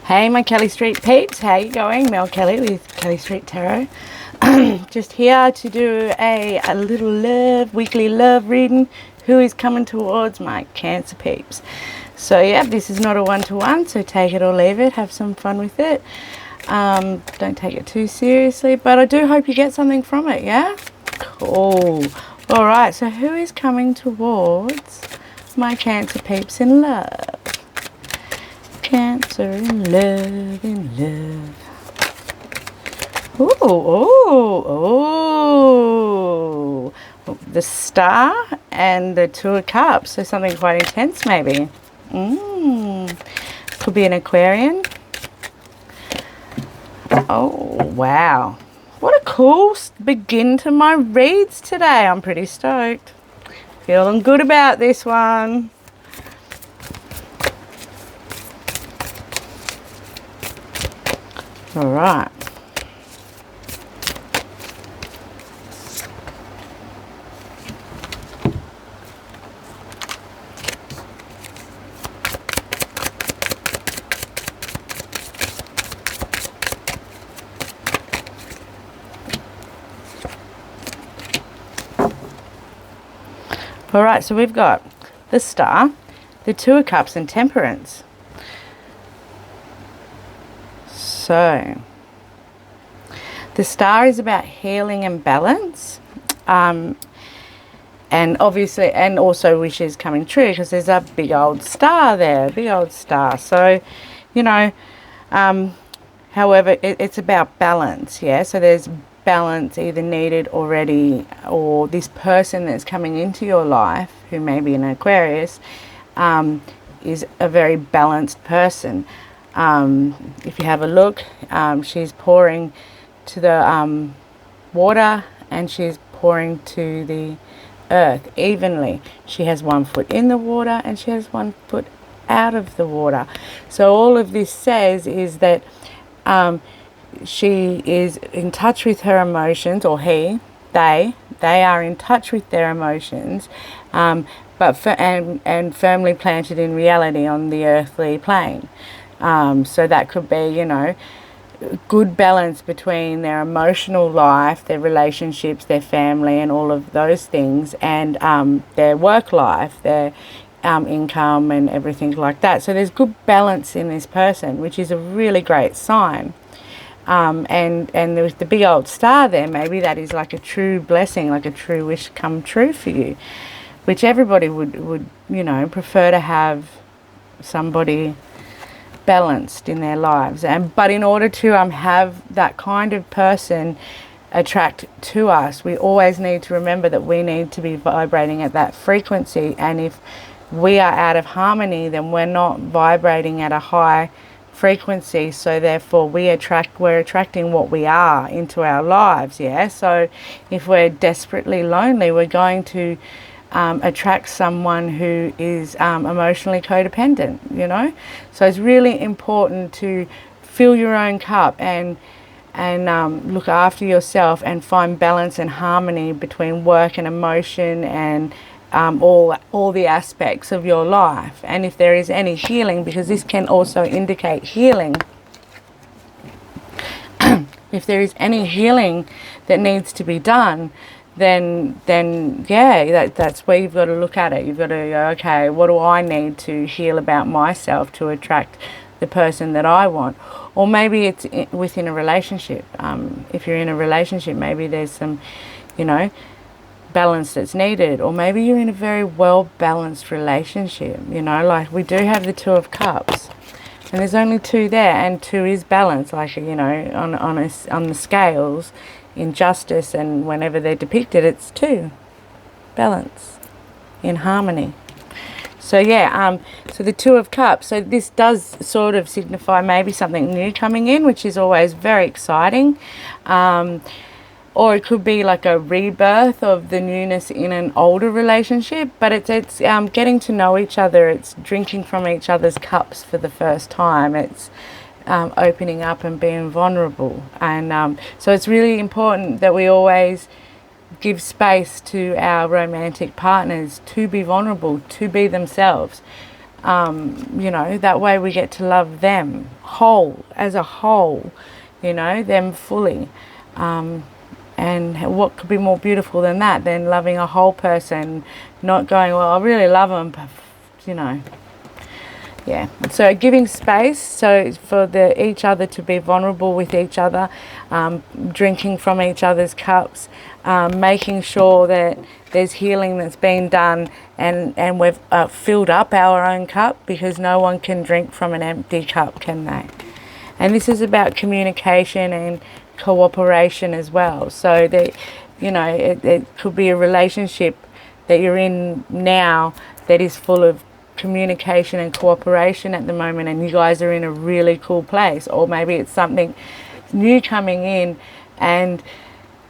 Hey, my Kelly Street peeps, how you going? Mel Kelly with Kelly Street Tarot. Just here to do a little weekly love reading. Who is coming towards my Cancer peeps? So yeah, this is not a one-to-one, so take it or leave it. Have some fun with it. Don't take it too seriously, but I do hope you get something from it, yeah? Cool. All right, so who is coming towards my Cancer peeps in love? Cancer in love, in love. Ooh. The Star and the Two of Cups. So something quite intense maybe. Could be an Aquarian. Oh, wow. What a cool begin to my reads today. I'm pretty stoked. Feeling good about this one. All right. All right, so we've got the Star, the Two of Cups, and Temperance. So, the Star is about healing and balance, and obviously, and also wishes coming true, because there's a big old star there, big old star. So, you know, however, it's about balance, yeah? So there's balance either needed already, or this person that's coming into your life, who may be an Aquarius, is a very balanced person. If you have a look, she's pouring to the water, and she's pouring to the earth evenly. She has one foot in the water and she has one foot out of the water. So all of this says is that she is in touch with her emotions, or they are in touch with their emotions, but firmly planted in reality on the earthly plane. So that could be, you know, good balance between their emotional life, their relationships, their family, and all of those things, and their work life, their income and everything like that. So there's good balance in this person, which is a really great sign. And there's the big old star there. Maybe that is like a true blessing, like a true wish come true for you, which everybody would you know, prefer to have somebody balanced in their lives. But in order to have that kind of person attract to us, we always need to remember that we need to be vibrating at that frequency. And if we are out of harmony, then we're not vibrating at a high frequency, so therefore we're attracting what we are into our lives, yeah? So if we're desperately lonely, we're going to attract someone who is emotionally codependent, you know? So it's really important to fill your own cup and look after yourself and find balance and harmony between work and emotion and all the aspects of your life. And if there is any healing, because this can also indicate healing, if there is any healing that needs to be done, then yeah, that's where you've got to look at it. You've got to go, okay, what do I need to heal about myself to attract the person that I want? Or maybe it's within a relationship. If you're in a relationship, maybe there's some, you know, balance that's needed. Or maybe you're in a very well balanced relationship, you know, like we do have the Two of Cups, and there's only two there, and two is balance, like, you know, on the scales in justice, and whenever they're depicted, it's two, balance, in harmony. So yeah, so the Two of Cups, so this does sort of signify maybe something new coming in, which is always very exciting. Or it could be like a rebirth of the newness in an older relationship, but it's getting to know each other. It's drinking from each other's cups for the first time. It's opening up and being vulnerable. And so it's really important that we always give space to our romantic partners to be vulnerable, to be themselves. You know, that way we get to love them whole, as a whole, you know, them fully. And what could be more beautiful than that, than loving a whole person, not going, well, I really love them, but, you know. Yeah, so giving space, so for each other to be vulnerable with each other, drinking from each other's cups, making sure that there's healing that's been done, and we've filled up our own cup, because no one can drink from an empty cup, can they? And this is about communication and cooperation as well. So that, you know, it could be a relationship that you're in now that is full of communication and cooperation at the moment, and you guys are in a really cool place. Or maybe it's something new coming in, and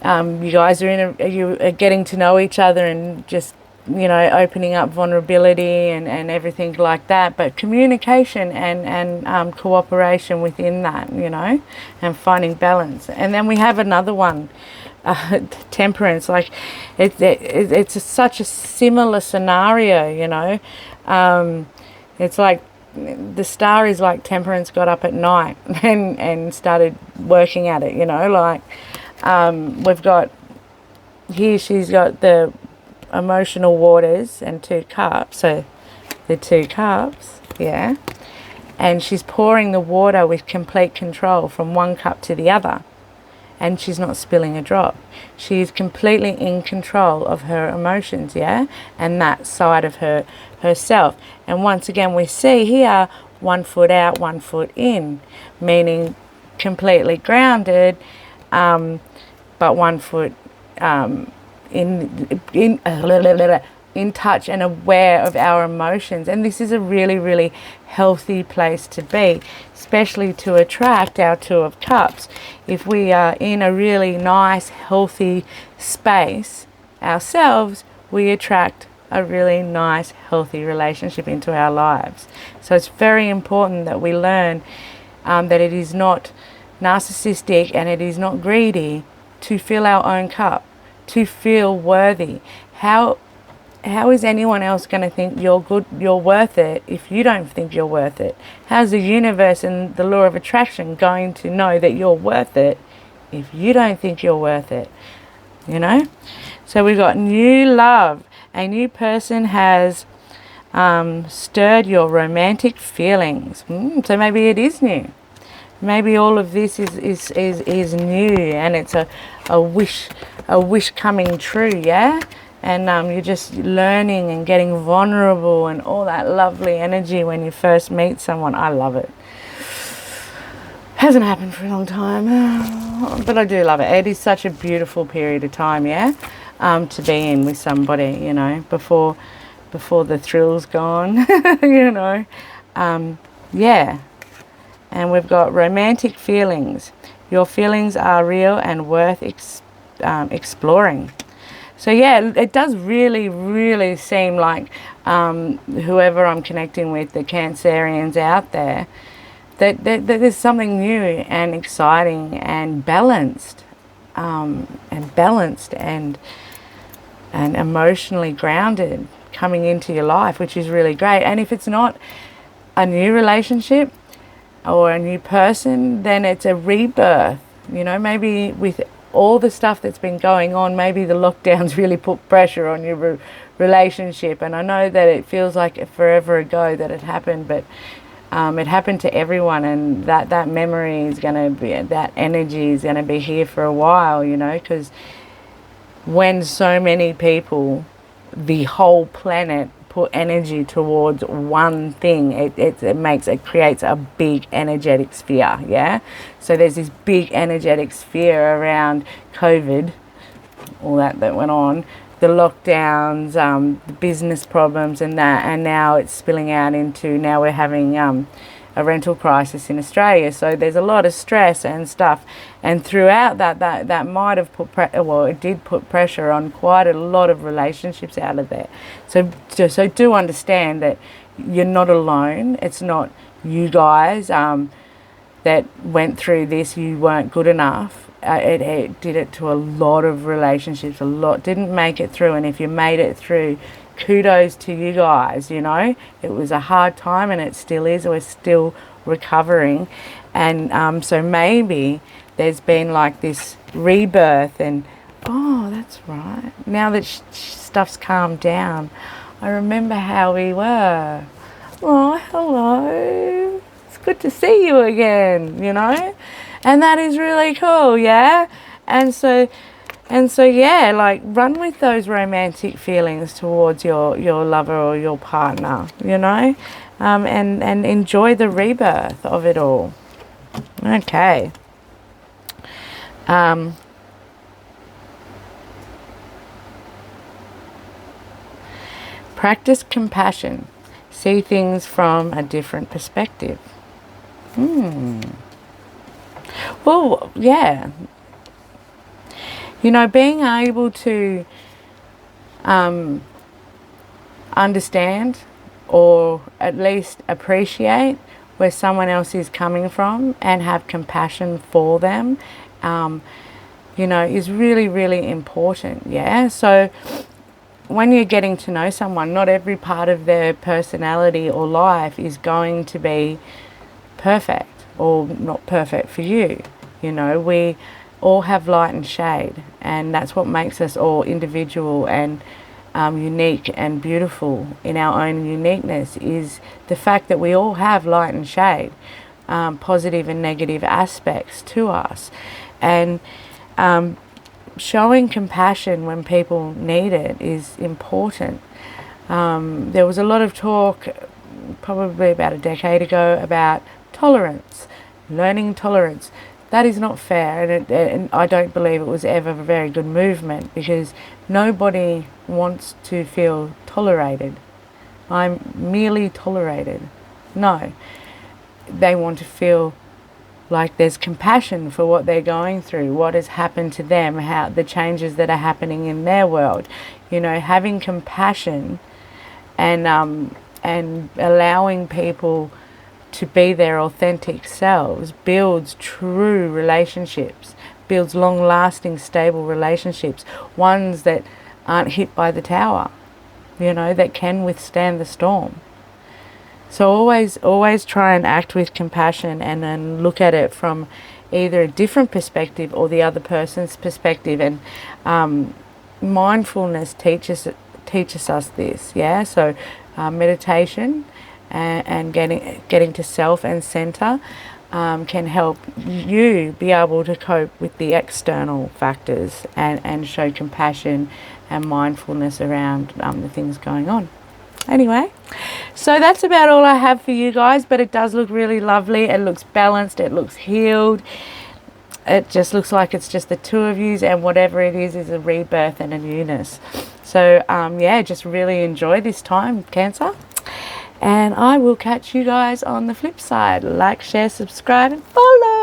you guys are you are getting to know each other, and just, you know, opening up vulnerability and everything like that. But communication and cooperation within that, you know, and finding balance. And then we have another one, temperance. Like it's such a similar scenario, you know. It's like the star is like Temperance got up at night and started working at it, you know. Like we've got here, she's got the emotional waters and 2 cups, so the 2 cups, yeah, and she's pouring the water with complete control from one cup to the other, and she's not spilling a drop. She is completely in control of her emotions, yeah, and that side of herself. And once again, we see here 1 foot out, 1 foot in, meaning completely grounded, but 1 foot in touch and aware of our emotions. And this is a really, really healthy place to be, especially to attract our 2 of cups. If we are in a really nice, healthy space ourselves, we attract a really nice, healthy relationship into our lives. So it's very important that we learn that it is not narcissistic and it is not greedy to fill our own cup, to feel worthy. How is anyone else going to think you're good, you're worth it, if you don't think you're worth it? How's the universe and the law of attraction going to know that you're worth it if you don't think you're worth it? You know? So we've got new love. A new person has stirred your romantic feelings. So maybe it is new. Maybe all of this is new, and it's a wish coming true, yeah? And you're just learning and getting vulnerable and all that lovely energy when you first meet someone. I love it. Hasn't happened for a long time, but I do love it. It is such a beautiful period of time, yeah, to be in with somebody, you know, before the thrill's gone, you know. Yeah. And we've got romantic feelings. Your feelings are real and worth exploring. So yeah, it does really, really seem like whoever I'm connecting with, the Cancerians out there, that there's something new and exciting and balanced, and emotionally grounded coming into your life, which is really great. And if it's not a new relationship or a new person, then it's a rebirth. You know, maybe with all the stuff that's been going on, maybe the lockdowns really put pressure on your relationship. And I know that it feels like forever ago that it happened, but it happened to everyone, and that memory is going to be, that energy is going to be here for a while, you know, because when so many people, the whole planet, put energy towards one thing, it creates a big energetic sphere, yeah? So there's this big energetic sphere around COVID, all that went on, the lockdowns, the business problems and that, and now it's spilling out into, now we're having a rental crisis in Australia. So there's a lot of stress and stuff, and throughout that might have put it did put pressure on quite a lot of relationships out of there. So do understand that you're not alone. It's not you guys that went through this, you weren't good enough. It did it to a lot of relationships. A lot didn't make it through, and if you made it through, kudos to you guys, you know. It was a hard time and it still is. We're still recovering. And so maybe there's been like this rebirth and, oh, that's right. Now that stuff's calmed down, I remember how we were. Oh, hello. It's good to see you again, you know. And that is really cool, yeah? And so yeah, like run with those romantic feelings towards your lover or your partner, you know, and enjoy the rebirth of it all. Okay. Practice compassion. See things from a different perspective. Well, yeah. You know, being able to understand or at least appreciate where someone else is coming from and have compassion for them, you know, is really, really important, yeah? So when you're getting to know someone, not every part of their personality or life is going to be perfect or not perfect for you. You know, we all have light and shade, and that's what makes us all individual and unique and beautiful in our own uniqueness, is the fact that we all have light and shade, positive and negative aspects to us. And showing compassion when people need it is important. There was a lot of talk probably about a decade ago about tolerance, learning tolerance. That is not fair, and I don't believe it was ever a very good movement, because nobody wants to feel tolerated. I'm merely tolerated. No, they want to feel like there's compassion for what they're going through, what has happened to them, how the changes that are happening in their world. You know, having compassion and allowing people to be their authentic selves builds true relationships, builds long-lasting, stable relationships, ones that aren't hit by the tower, you know, that can withstand the storm. So always try and act with compassion, and then look at it from either a different perspective or the other person's perspective. And mindfulness teaches us this, yeah. So meditation and getting to self and center can help you be able to cope with the external factors and show compassion and mindfulness around the things going on. Anyway, so that's about all I have for you guys, but it does look really lovely. It looks balanced, it looks healed. It just looks like it's just the two of you, and whatever it is a rebirth and a newness. So yeah, just really enjoy this time, Cancer. And I will catch you guys on the flip side. Like, share, subscribe, and follow.